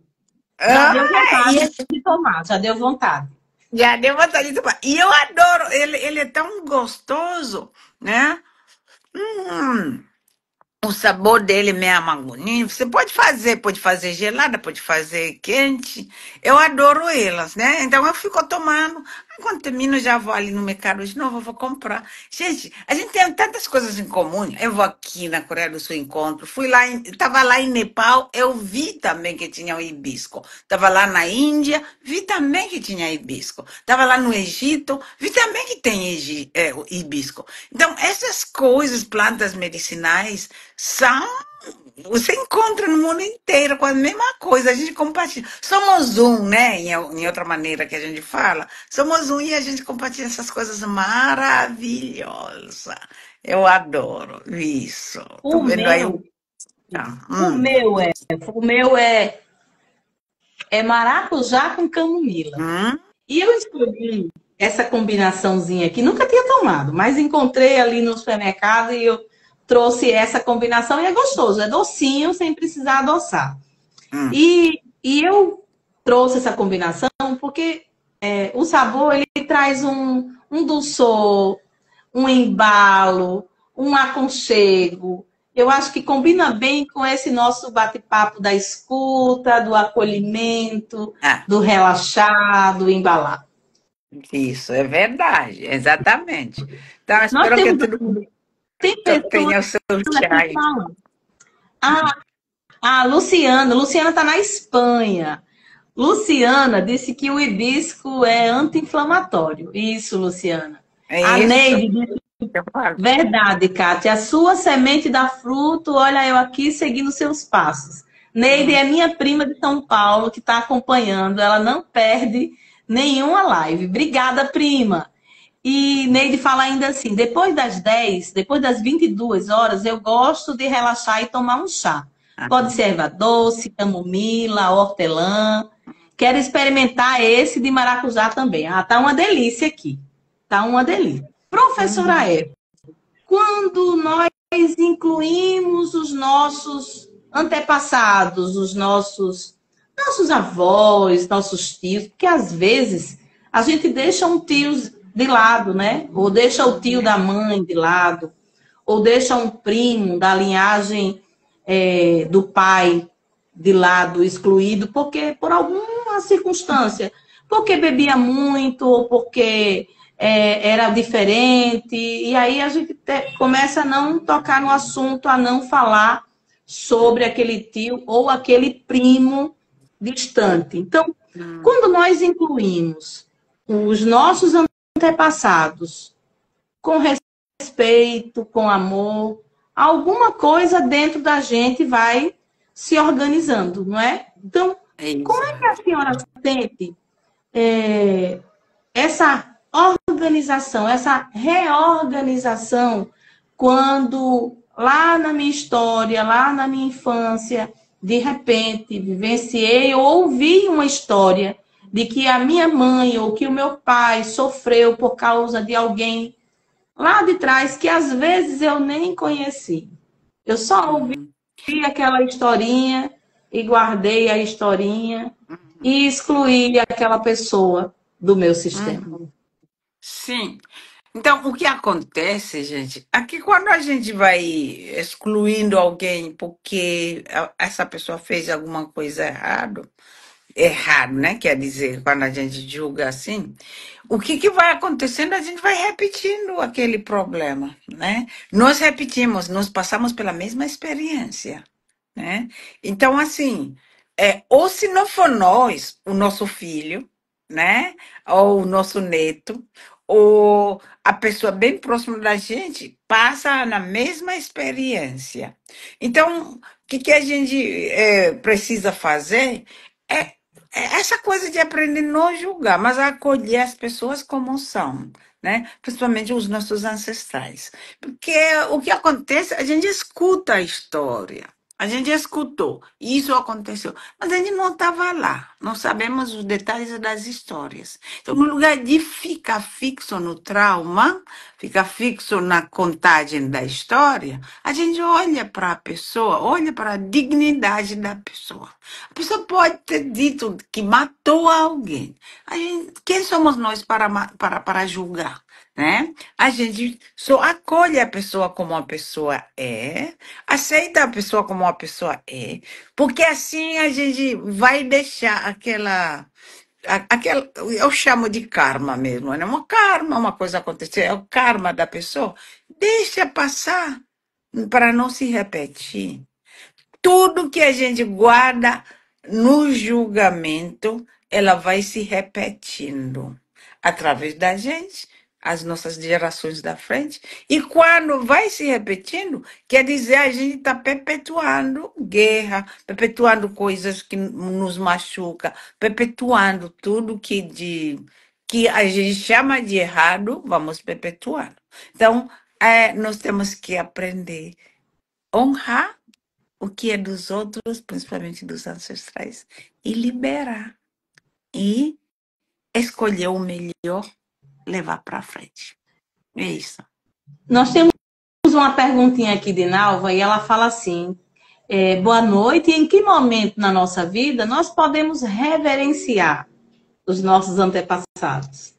Já Ah, deu e vontade de tomar, já deu vontade. já deu vontade de tomar. E eu adoro, ele é tão gostoso, né? Hum. O sabor dele meio amargoninho. Você pode fazer gelada, pode fazer quente. Eu adoro elas, né? Então eu fico tomando. Aí, quando termino, já vou ali no mercado de novo, eu vou comprar. Gente, a gente tem tantas coisas em comum. Eu vou aqui na Coreia do Sul, encontro. Fui lá, estava lá em Nepal, eu vi também que tinha o hibisco. Estava lá na Índia, vi também que tinha hibisco. Estava lá no Egito, vi também que tem o hibisco. Então, essas coisas, plantas medicinais, são. Você encontra no mundo inteiro com a mesma coisa, a gente compartilha. Somos um, né? Em outra maneira que a gente fala, somos um e a gente compartilha essas coisas maravilhosas. Eu adoro isso. Tô O vendo aí meu, tá. o meu é, o meu é maracujá com camomila. Hum, E eu escolhi essa combinaçãozinha aqui, nunca tinha tomado, mas encontrei ali no supermercado e eu trouxe essa combinação e é gostoso, é docinho sem precisar adoçar. hum. E eu trouxe essa combinação porque o sabor ele traz um dulçor, um embalo, um aconchego. Eu acho que combina bem com esse nosso bate-papo da escuta, do acolhimento, Ah, do relaxar, do embalar. isso é verdade, exatamente. Então, Nós espero que temos, todo mundo tem pessoas tenha o seu chá aqui aí. falando. A Luciana está na Espanha. Luciana disse que o hibisco é anti-inflamatório. Isso, Luciana. É A isso Neide disse, que eu falo. verdade, Kátia. A sua semente dá fruto, olha eu aqui seguindo seus passos. Neide Hum. é minha prima de São Paulo que está acompanhando. Ela não perde nenhuma live. Obrigada, prima. E Neide fala ainda assim: depois das 10, depois das 22 horas, eu gosto de relaxar e tomar um chá. Pode ser erva doce, camomila, hortelã. Quero experimentar esse de maracujá também. Ah, tá uma delícia aqui. Tá uma delícia. Professora Uhum. Eva, quando nós incluímos os nossos antepassados, os nossos avós, nossos tios, porque às vezes a gente deixa um tio de lado, né? Ou deixa o tio da mãe de lado, ou deixa um primo da linhagem do pai de lado, excluído, porque por alguma circunstância, porque bebia muito, ou porque era diferente, e aí a gente começa a não tocar no assunto, a não falar sobre aquele tio ou aquele primo distante. Então, Hum. quando nós incluímos os nossos antepassados com respeito, com amor, alguma coisa dentro da gente vai se organizando, não é? Então, Como é que a Exato. senhora sente essa organização, essa reorganização, quando lá na minha história, lá na minha infância, de repente vivenciei ou ouvi uma história de que a minha mãe ou que o meu pai sofreu por causa de alguém lá de trás que às vezes eu nem conheci. Eu só ouvi Uhum, aquela historinha e guardei a historinha uhum, e excluí aquela pessoa do meu sistema. uhum. Sim. Então, o que acontece, gente, é que quando a gente vai excluindo alguém porque essa pessoa fez alguma coisa errado, né? Quer dizer, quando a gente julga assim, o que que vai acontecendo? A gente vai repetindo aquele problema, né? Nós repetimos, nós passamos pela mesma experiência, né? Então, assim, ou se não for nós, o nosso filho, né? Ou o nosso neto, ou a pessoa bem próxima da gente passa na mesma experiência. Então, o que que a gente precisa fazer é, é essa coisa de aprender a não julgar, mas a acolher as pessoas como são, né? Principalmente os nossos ancestrais. Porque o que acontece, a gente escuta a história. A gente escutou, isso aconteceu, mas a gente não estava lá, não sabemos os detalhes das histórias. Então, no lugar de ficar fixo no trauma, ficar fixo na contagem da história, a gente olha para a pessoa, olha para a dignidade da pessoa. A pessoa pode ter dito que matou alguém. Quem somos nós para julgar? Né? A gente só acolhe a pessoa como a pessoa é, aceita a pessoa como a pessoa é, porque assim a gente vai deixar aquela, eu chamo de karma mesmo, né? Uma karma, uma coisa acontecer, é o karma da pessoa, deixa passar para não se repetir. Tudo que a gente guarda no julgamento, ela vai se repetindo através da gente, as nossas gerações da frente. E quando vai se repetindo, quer dizer, a gente está perpetuando guerra, perpetuando coisas que nos machucam, perpetuando tudo que a gente chama de errado, vamos perpetuando. Então, nós temos que aprender a honrar o que é dos outros, principalmente dos ancestrais, e liberar. E escolher o melhor, levar para frente. É isso. Nós temos uma perguntinha aqui de Nalva e ela fala assim: boa noite, em que momento na nossa vida nós podemos reverenciar os nossos antepassados?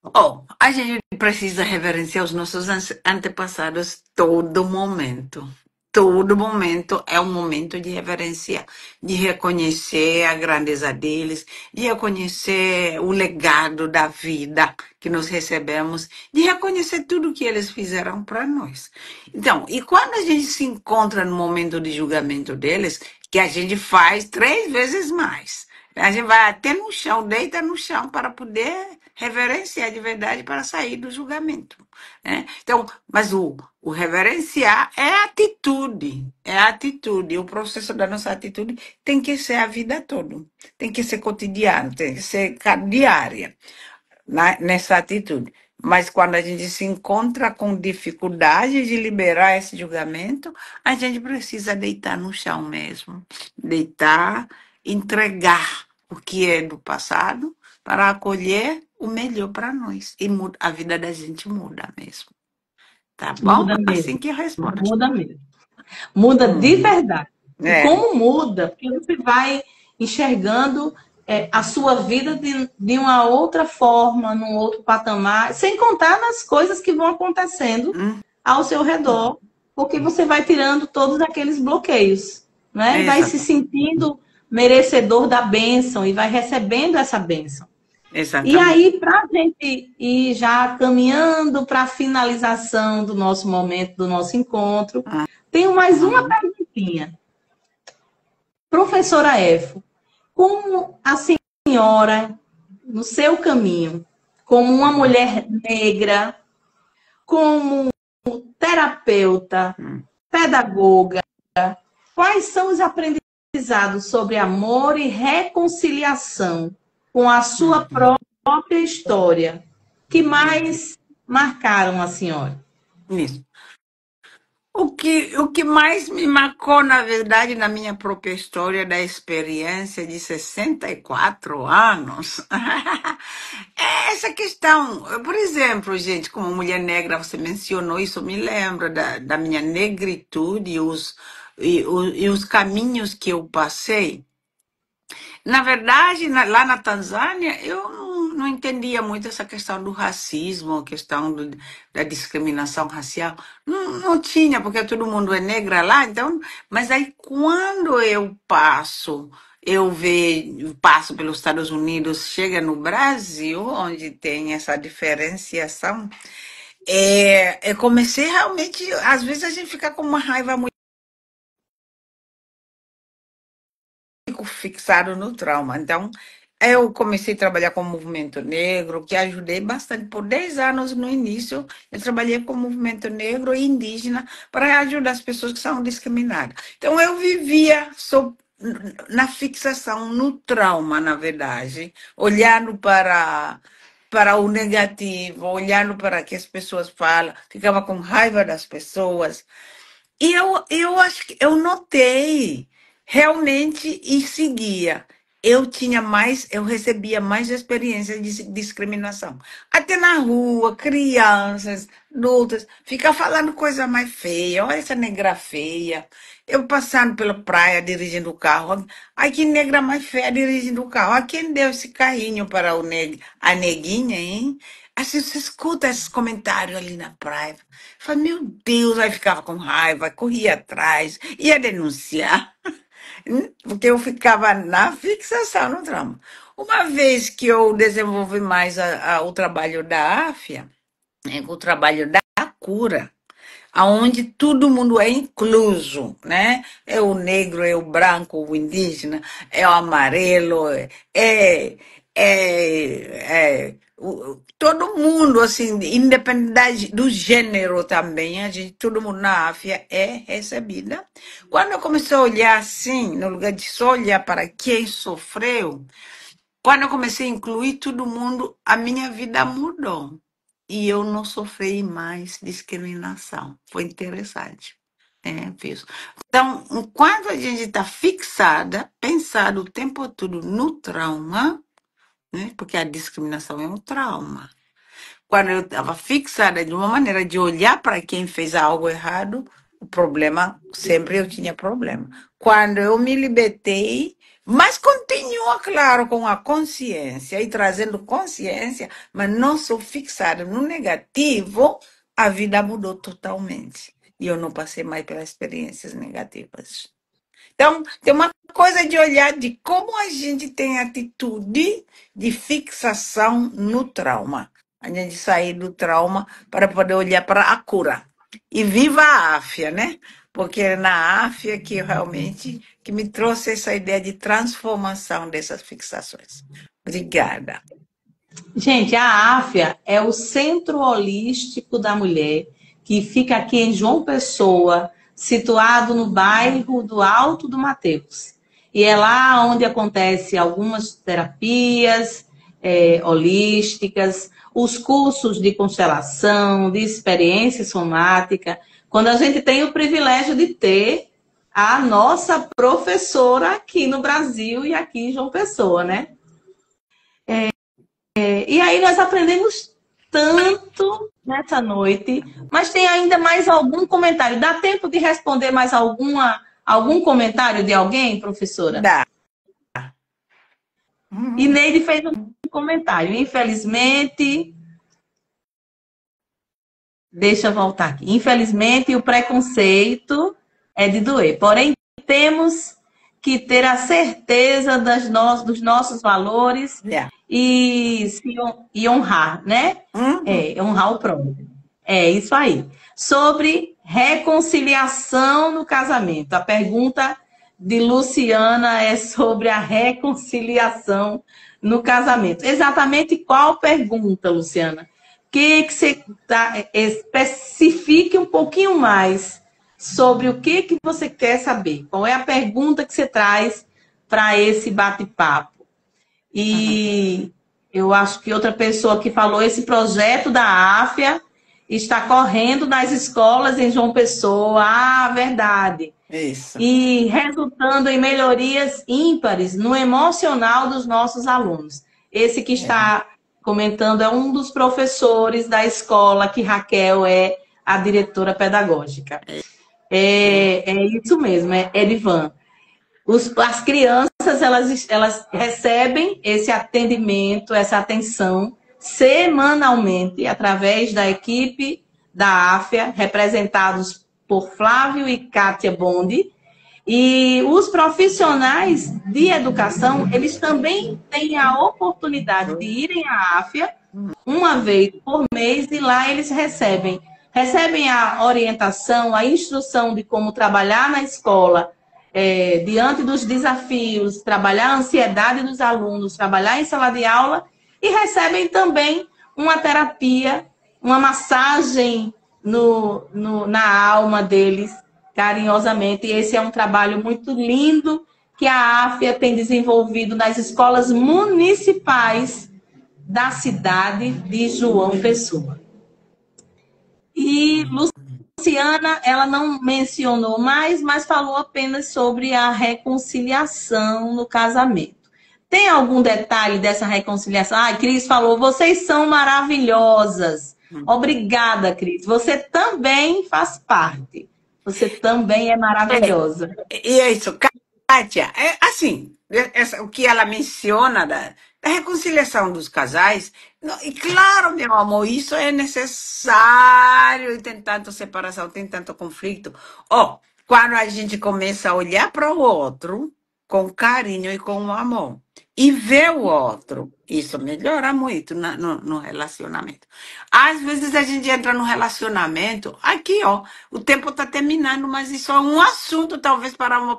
Oh, a gente precisa reverenciar os nossos antepassados todo momento. Todo momento é um momento de reverenciar, de reconhecer a grandeza deles, de reconhecer o legado da vida que nós recebemos, de reconhecer tudo que eles fizeram para nós. Então, e quando a gente se encontra no momento de julgamento deles, que a gente faz 3 vezes mais. A gente vai até no chão, deita no chão para poder reverenciar de verdade para sair do julgamento, né? Então, mas o reverenciar é a atitude. O processo da nossa atitude tem que ser a vida toda, tem que ser cotidiano, tem que ser diária nessa atitude. Mas quando a gente se encontra com dificuldade de liberar esse julgamento, a gente precisa deitar no chão mesmo. Deitar, entregar o que é do passado para acolher o melhor para nós. E a vida da gente muda mesmo. Tá bom? Muda Assim mesmo, que eu respondo. muda mesmo. Muda de Uhum. verdade. E É, como muda? Porque você vai enxergando a sua vida de uma outra forma, num outro patamar, sem contar nas coisas que vão acontecendo hum, ao seu redor, porque você vai tirando todos aqueles bloqueios, né? Vai se exatamente. sentindo merecedor da bênção e vai recebendo essa bênção. E Exatamente. aí, para a gente ir já caminhando para a finalização do nosso momento, do nosso encontro, tenho mais uma Uhum. perguntinha. Professora Efo, como a senhora, no seu caminho, como uma mulher negra, como terapeuta, Hum. pedagoga, quais são os aprendizados sobre amor e reconciliação com a sua própria história, que mais marcaram a senhora? Isso. O que mais me marcou, na verdade, na minha própria história da experiência de 64 anos, é essa questão. Por exemplo, gente, como mulher negra, você mencionou isso, me lembra da minha negritude e os caminhos que eu passei. Na verdade, lá na Tanzânia, eu não entendia muito essa questão do racismo, a questão da discriminação racial. Não tinha, porque todo mundo é negra lá, então. Mas aí, quando eu passo pelos Estados Unidos, chega no Brasil, onde tem essa diferenciação, eu comecei realmente, às vezes a gente fica com uma raiva muito fixado no trauma. Então, eu comecei a trabalhar com o movimento negro, que ajudei bastante. Por 10 anos no início, eu trabalhei com o movimento negro e indígena para ajudar as pessoas que são discriminadas. Então, eu vivia na fixação, no trauma, na verdade, olhando para o negativo, olhando para o que as pessoas falam, ficava com raiva das pessoas. E eu acho que eu notei realmente e seguia. Eu recebia mais experiências de discriminação. Até na rua, crianças, adultas, ficar falando coisa mais feia. Olha essa negra feia. Eu passando pela praia dirigindo o carro. Ai, que negra mais feia dirigindo o carro. A quem deu esse carrinho para a neguinha, hein? Assim, você escuta esses comentários ali na praia. Fala, meu Deus, aí ficava com raiva, corria atrás, ia denunciar, porque eu ficava na fixação no trauma. Uma vez que eu desenvolvi mais o trabalho da AFIA, o trabalho da cura, aonde todo mundo é incluso, né? É o negro, é o branco, o indígena, é o amarelo, todo mundo, assim, independente do gênero também, todo mundo na África é recebida. Quando eu comecei a olhar assim, no lugar de só olhar para quem sofreu, quando eu comecei a incluir todo mundo, a minha vida mudou. E eu não sofri mais discriminação. Foi interessante. Fiz. Então, enquanto a gente está fixada, pensada o tempo todo no trauma, né? Porque a discriminação é um trauma. Quando eu estava fixada de uma maneira de olhar para quem fez algo errado, o problema, sempre eu tinha problema. Quando eu me libertei, mas continua, claro, com a consciência e trazendo consciência, mas não sou fixada no negativo, a vida mudou totalmente. E eu não passei mais pelas experiências negativas. Então, tem uma coisa de olhar de como a gente tem atitude de fixação no trauma. A gente sair do trauma para poder olhar para a cura. E viva a áfia, né? Porque é na áfia que realmente que me trouxe essa ideia de transformação dessas fixações. Obrigada. Gente, a AFIA é o Centro Holístico da Mulher, que fica aqui em João Pessoa, situado no bairro do Alto do Mateus. E é lá onde acontecem algumas terapias holísticas, os cursos de constelação, de experiência somática, quando a gente tem o privilégio de ter a nossa professora aqui no Brasil e aqui em João Pessoa, né? E aí nós aprendemos tanto nessa noite, mas tem ainda mais algum comentário? Dá tempo de responder mais algum comentário de alguém, professora? Dá. E Neide fez um comentário. Infelizmente, deixa eu voltar aqui. Infelizmente, o preconceito é de doer. Porém, temos que ter a certeza dos nossos valores e honrar, né? Honrar o próximo. É isso aí. Sobre reconciliação no casamento. A pergunta de Luciana é sobre a reconciliação no casamento. Exatamente qual pergunta, Luciana? Que você especifique um pouquinho mais sobre o que você quer saber. Qual é a pergunta que você traz para esse bate-papo? E eu acho que outra pessoa que falou, esse projeto da AFIA está correndo nas escolas em João Pessoa. Ah, verdade. Isso. E resultando em melhorias ímpares no emocional dos nossos alunos. Esse que está comentando é um dos professores da escola, que Raquel é a diretora pedagógica. É isso mesmo, é Edivan. As crianças, elas recebem esse atendimento, essa atenção, semanalmente, através da equipe da AFIA, representados por Flávio e Kátia Bondi. E os profissionais de educação, eles também têm a oportunidade de irem à AFIA uma vez por mês, e lá eles recebem a orientação, a instrução de como trabalhar na escola, diante dos desafios, trabalhar a ansiedade dos alunos, trabalhar em sala de aula, e recebem também uma terapia, uma massagem na alma deles, carinhosamente. E esse é um trabalho muito lindo que a AFIA tem desenvolvido nas escolas municipais da cidade de João Pessoa. E Luciana, ela não mencionou mais, mas falou apenas sobre a reconciliação no casamento. Tem algum detalhe dessa reconciliação? Ah, Cris falou, vocês são maravilhosas. Obrigada, Cris. Você também faz parte. Você também é maravilhosa. E é isso, Kátia, assim, o que ela menciona da reconciliação dos casais, e claro, meu amor, isso é necessário, e tem tanta separação, tem tanto conflito. Quando a gente começa a olhar para o outro com carinho e com amor, e ver o outro, isso melhora muito no relacionamento. Às vezes a gente entra no relacionamento, aqui, o tempo está terminando, mas isso é um assunto talvez para uma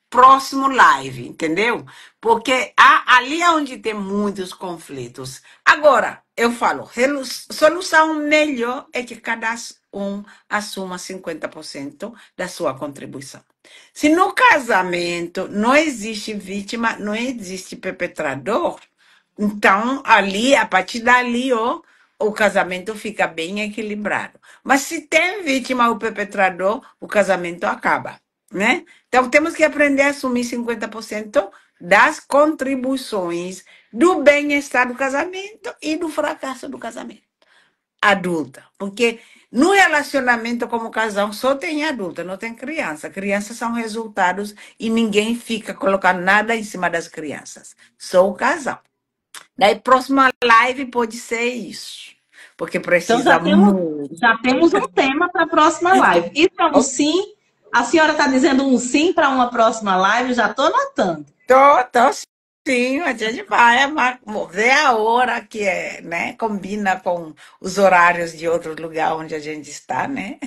próximo live, entendeu? Porque ali é onde tem muitos conflitos. Agora, eu falo, solução melhor é que cada um assuma 50% da sua contribuição. Se no casamento não existe vítima, não existe perpetrador, então ali, a partir dali, o casamento fica bem equilibrado. Mas se tem vítima ou perpetrador, o casamento acaba, né? Então temos que aprender a assumir 50% das contribuições do bem-estar do casamento e do fracasso do casamento. Adulta, porque no relacionamento como casal só tem adulta, não tem criança. Crianças são resultados e ninguém fica colocando nada em cima das crianças. Só o casal. Daí, próxima live pode ser isso. Porque precisa então, já temos um tema para a próxima live. Isso é um sim? A senhora está dizendo um sim para uma próxima live? Já estou anotando. Tô sim, a gente vai ver a hora que né? Combina com os horários de outro lugar onde a gente está, né?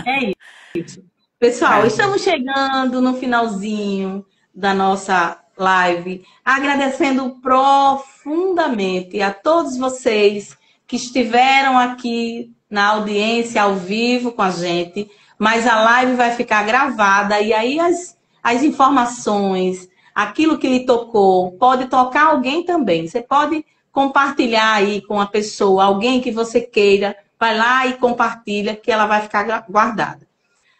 É isso. Pessoal, estamos chegando no finalzinho da nossa live, agradecendo profundamente a todos vocês que estiveram aqui na audiência ao vivo com a gente, mas a live vai ficar gravada, e aí as informações, aquilo que lhe tocou, pode tocar alguém também. Você pode compartilhar aí com a pessoa, alguém que você queira, vai lá e compartilha, que ela vai ficar guardada.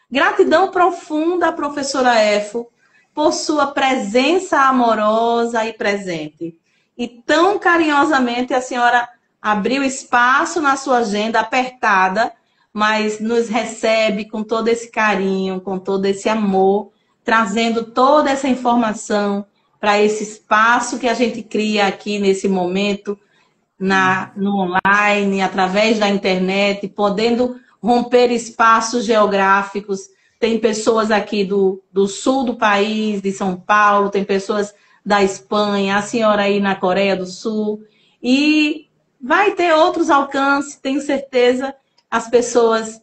Gratidão profunda, professora Efo, por sua presença amorosa e presente. E tão carinhosamente a senhora abriu espaço na sua agenda apertada, mas nos recebe com todo esse carinho, com todo esse amor, trazendo toda essa informação para esse espaço que a gente cria aqui nesse momento, no online, através da internet, podendo romper espaços geográficos. Tem pessoas aqui do sul do país, de São Paulo, tem pessoas da Espanha, a senhora aí na Coreia do Sul, e vai ter outros alcances, tenho certeza, as pessoas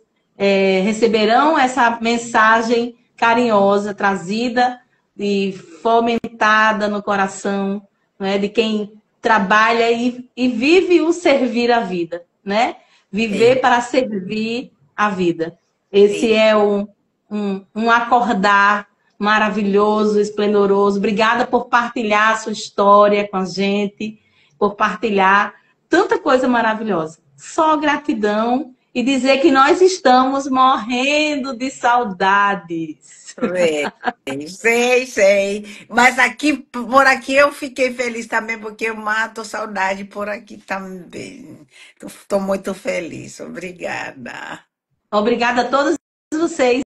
receberão essa mensagem carinhosa, trazida e fomentada no coração, né, de quem trabalha e vive o servir a vida, né? Viver para servir a vida. Esse Sim. é um acordar maravilhoso, esplendoroso. Obrigada por partilhar a sua história com a gente, por partilhar tanta coisa maravilhosa. Só gratidão e dizer que nós estamos morrendo de saudades. Sei, sei, sei. Mas aqui, por aqui eu fiquei feliz também, porque eu mato saudade por aqui também. Estou muito feliz. Obrigada. Obrigada a todos vocês.